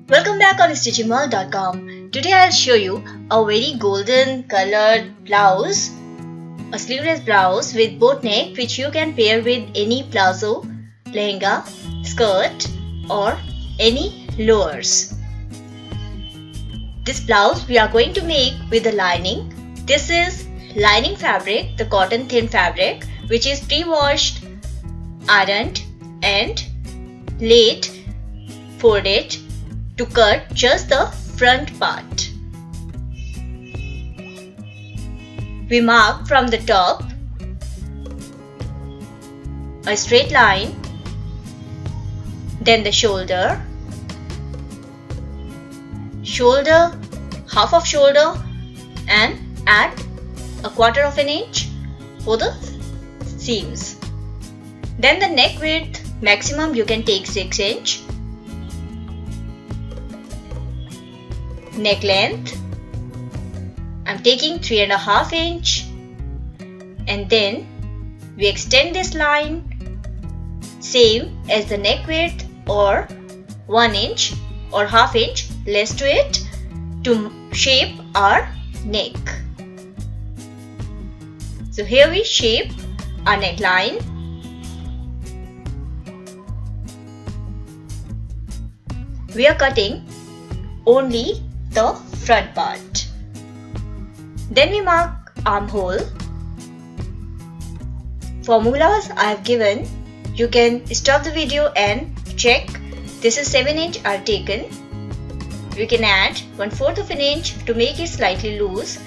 Welcome back on stitchingworld.com. Today I'll show you a very golden colored blouse, a sleeveless blouse with boat neck which you can pair with any palazzo, lehenga, skirt or any lowers. This blouse we are going to make with the lining. This is lining fabric, the cotton thin fabric which is pre-washed, ironed and laid, folded to cut just the front part. We mark from the top a straight line, then the shoulder, half of shoulder and add a 1/4 of an inch for the seams. Then the neck width maximum you can take 6 inch. Neck length I'm taking 3.5 inch, and then we extend this line same as the neck width or 1 inch or half inch less to it to shape our neck. So here we shape our neckline. We are cutting only the front part. Then we mark armhole. Formulas I have given. You can stop the video and check. This is 7 inch I have taken. We can add 1/4 of an inch to make it slightly loose.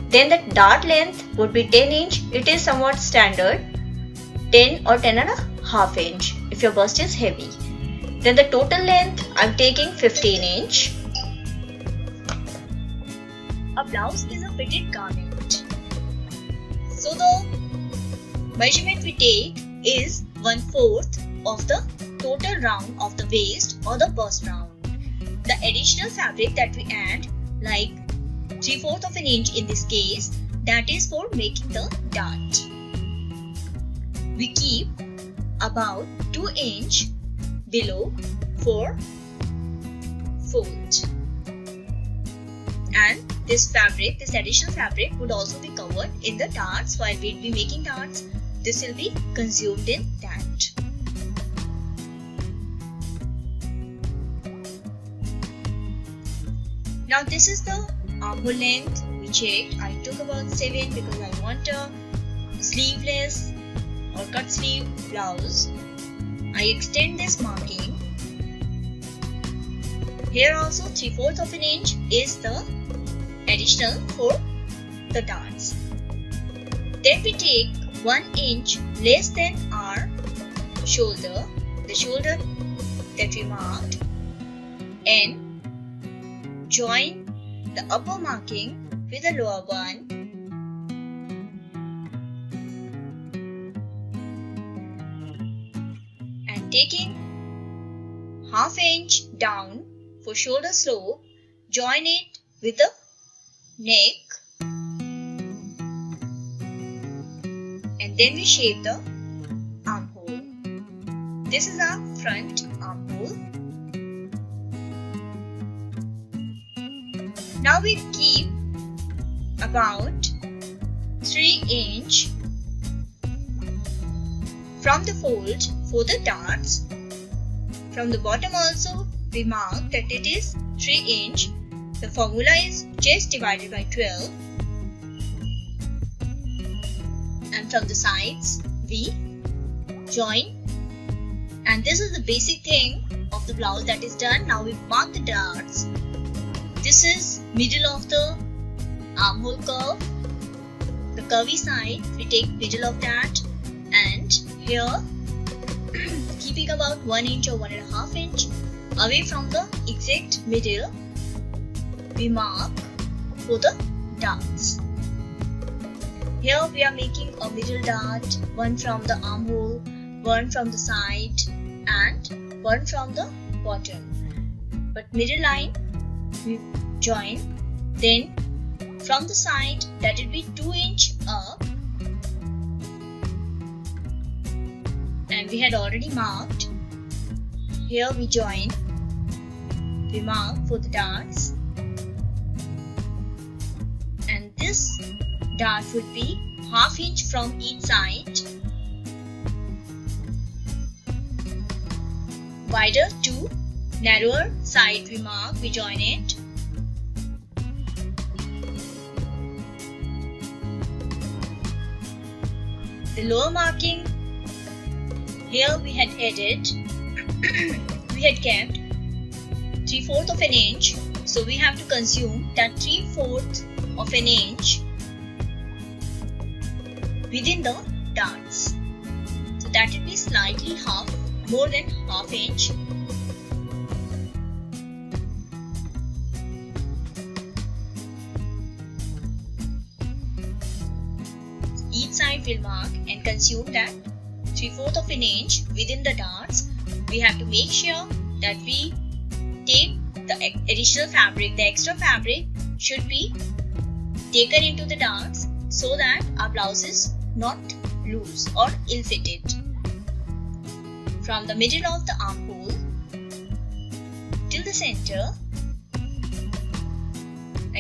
Then the dart length would be 10 inch. It is somewhat standard. 10 or 10.5 inch if your bust is heavy. Then the total length I am taking 15 inch. A blouse is a fitted garment. So the measurement we take is 1/4 of the total round of the waist or the bust round. The additional fabric that we add, like 3/4 of an inch in this case, that is for making the dart. We keep about 2 inch below for fold. And this additional fabric would also be covered in the darts. While we'll be making darts, this will be consumed in that. Now this is the armhole length we checked. I took about 7 because I want a sleeveless or cut sleeve blouse. I extend this marking. Here also 3/4 of an inch is the additional for the darts. Then we take 1 inch less than our shoulder, the shoulder that we marked, and join the upper marking with the lower one. And taking half inch down for shoulder slope, join it with the neck, and then we shape the armhole. This is our front armhole. Now we keep about 3 inch from the fold for the darts. From the bottom also we mark that it is 3 inch. The formula is chest divided by 12, and from the sides we join, and this is the basic thing of the blouse that is done. Now we mark the darts. This is middle of the armhole curve, the curvy side we take middle of that, and here keeping about 1 inch or 1.5 inch away from the exact middle, we mark for the darts. Here we are making a middle dart, one from the armhole, one from the side and one from the bottom. But middle line we join, then from the side that will be 2 inch up, and we had already marked. Here we join we mark for the darts, and this dart would be 1/2 inch from each side. Wider to narrower side we mark, we join it. The lower marking, here we had added, we had kept 3/4 of an inch, so we have to consume that 3/4 of an inch within the darts. So that will be slightly more than 1/2 inch. Each side will mark and consume that 3/4 of an inch within the darts. We have to make sure that we take the additional fabric, the extra fabric should be taken into the darts so that our blouse is not loose or ill-fitted. From the middle of the armhole till the center,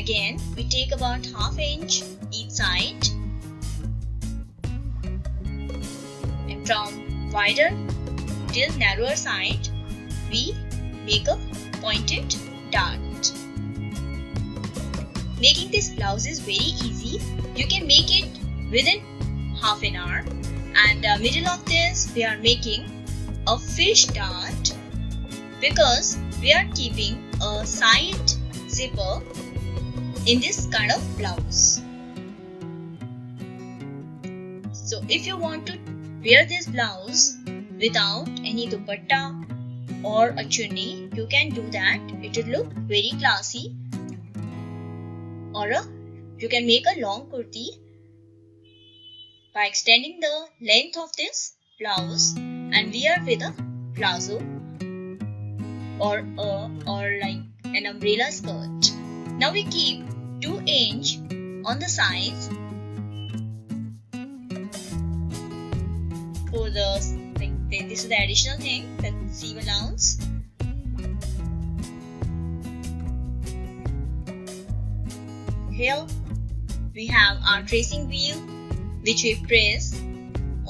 again we take about 1/2 inch each side, and from wider till narrower side we make a pointed dart. Making this blouse is very easy. You can make it within half an hour, and middle of this we are making a fish dart because we are keeping a side zipper in this kind of blouse. So if you want to wear this blouse without any dupatta or a chunni, you can do that. It will look very classy. Or you can make a long kurti by extending the length of this blouse and wear with a palazzo or like an umbrella skirt. Now we keep 2 inch on the sides for the this is the additional thing, the seam allowance. Here we have our tracing wheel which we press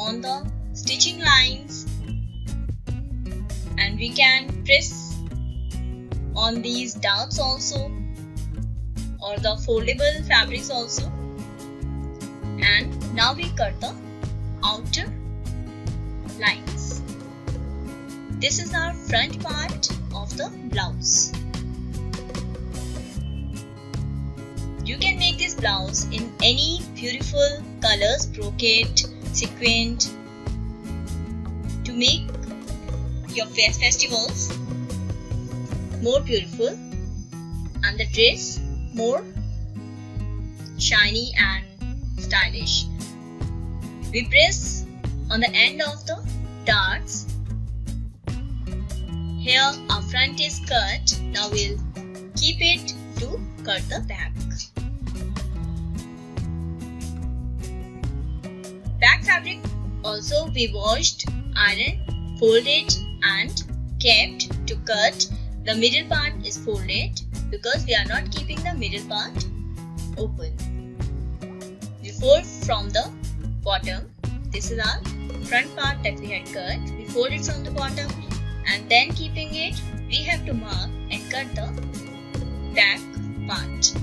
on the stitching lines, and we can press on these darts also or the foldable fabrics also. And now we cut the outer lines. This is our front part of the blouse. You can make this blouse in any beautiful colors, brocade, sequined, to make your festivals more beautiful and the dress more shiny and stylish. We press on the end of the darts. Here our front is cut. Now we'll keep it to cut the back. Back fabric also we washed, ironed, folded and kept to cut. The middle part is folded because we are not keeping the middle part open. We fold from the bottom. This is our front part that we had cut. We fold it from the bottom, and then keeping it, we have to mark and cut the back part.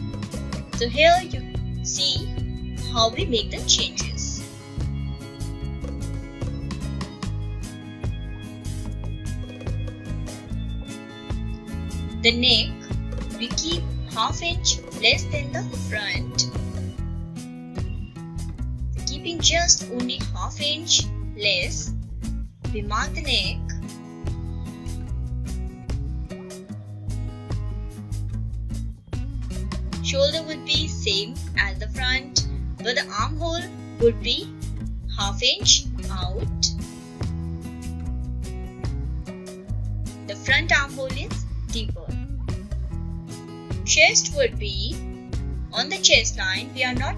So here you see how we make the changes. The neck we keep 1/2 inch less than the front. Keeping just only 1/2 inch less, we mark the neck. Shoulder would be same as the front, but the armhole would be 1/2 inch out. The front armhole is deeper. Chest would be on the chest line. We are not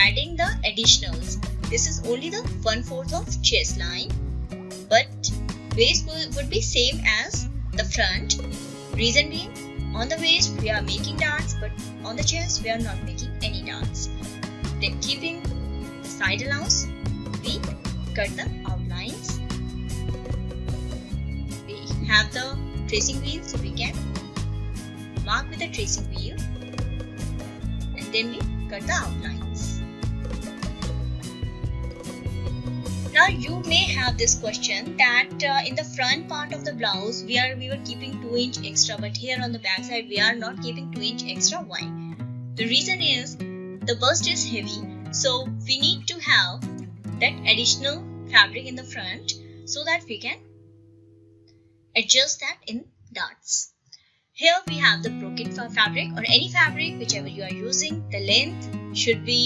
adding the additionals. This is only the 1/4 of chest line, but waist would be same as the front. Reason being, On the waist we are making darts, but on the chest we are not making any darts. Then keeping the side allowance, we cut the outlines. We have the tracing wheel, so we can mark with the tracing wheel, and then we cut the outlines. Now you may have this question that in the front part of the blouse we were keeping 2" extra, but here on the back side we are not keeping 2" extra. Why? The reason is the bust is heavy, so we need to have that additional fabric in the front so that we can adjust that in darts. Here we have the brocade fabric or any fabric whichever you are using. The length should be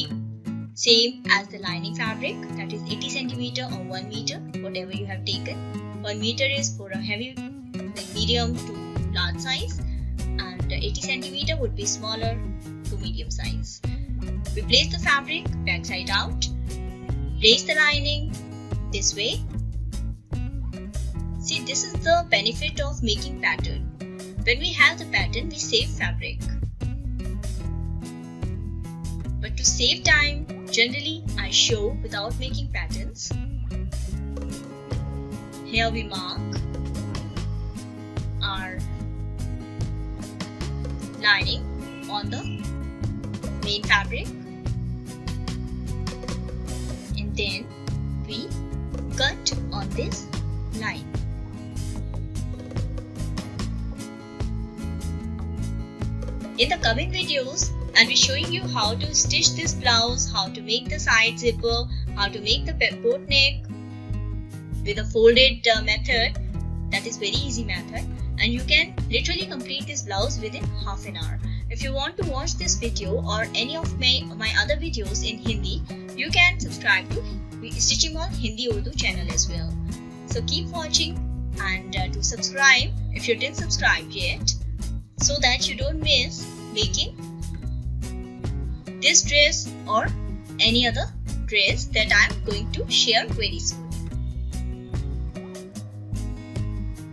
same as the lining fabric, that is 80 cm or 1 meter, whatever you have taken. 1 meter is for a heavy, like medium to large size, and 80 cm would be smaller to medium size. We place the fabric back side out, place the lining this way. See, this is the benefit of making pattern. When we have the pattern, we save fabric. But to save time, generally I show without making patterns. Here we mark our lining on the main fabric, and then we cut on this line. In the coming videos, I'll be showing you how to stitch this blouse, how to make the side zipper, how to make the boat neck with a folded method. That is very easy method, and you can literally complete this blouse within half an hour. If you want to watch this video or any of my other videos in Hindi, you can subscribe to Stitching on Hindi Urdu channel as well. So keep watching and do subscribe if you didn't subscribe yet, so that you don't miss making this dress or any other dress that I am going to share very soon.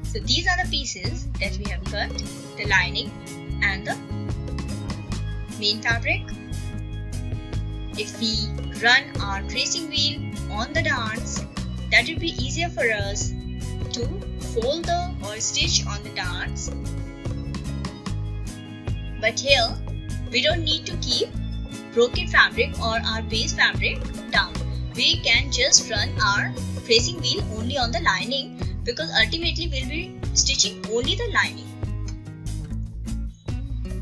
So these are the pieces that we have cut, the lining and the main fabric. If we run our tracing wheel on the darts, that will be easier for us to fold or stitch on the darts. But here we don't need to keep brocade fabric or our base fabric down. We can just run our tracing wheel only on the lining, because ultimately we'll be stitching only the lining.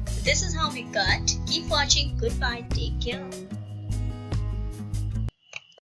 So this is how we cut. Keep watching. Goodbye. Take care.